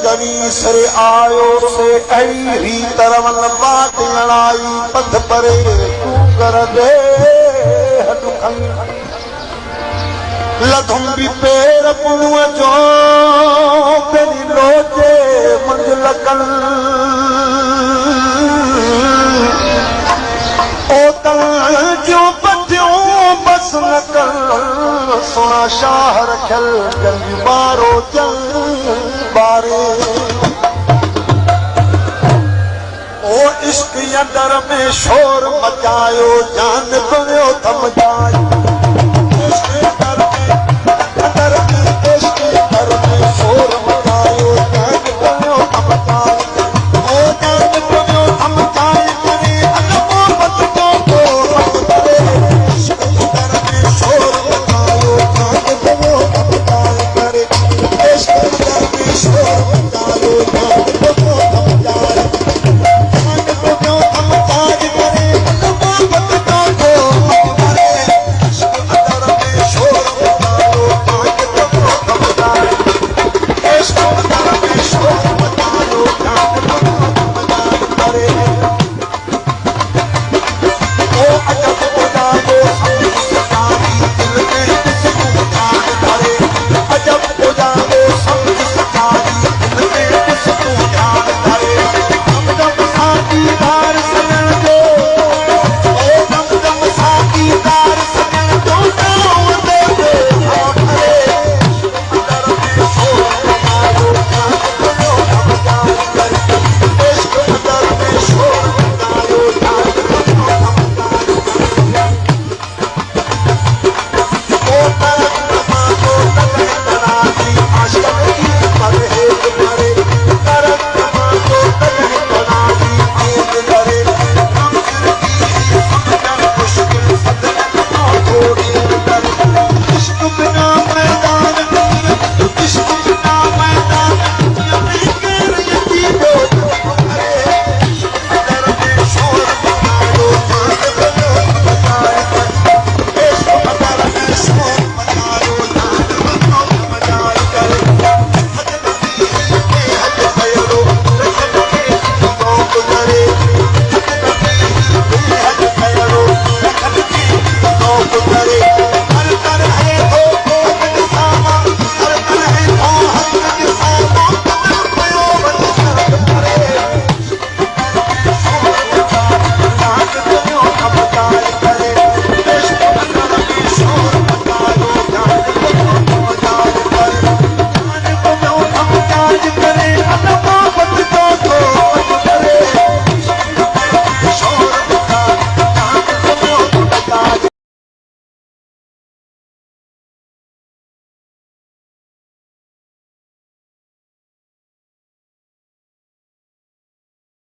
जवी से आयो से अहिड़ी तरवन बात लड़ाई पथ परे तू कर दे लधुम भी पेर पुणुअ जो पेरी लोचे मंजिल कल ओ तल जो पतियों बस न कर सोना शाह रखल जंग बारो जंग बारे ओ इश्क अंदर में शोर मचायो जान बनो थम जाए Oh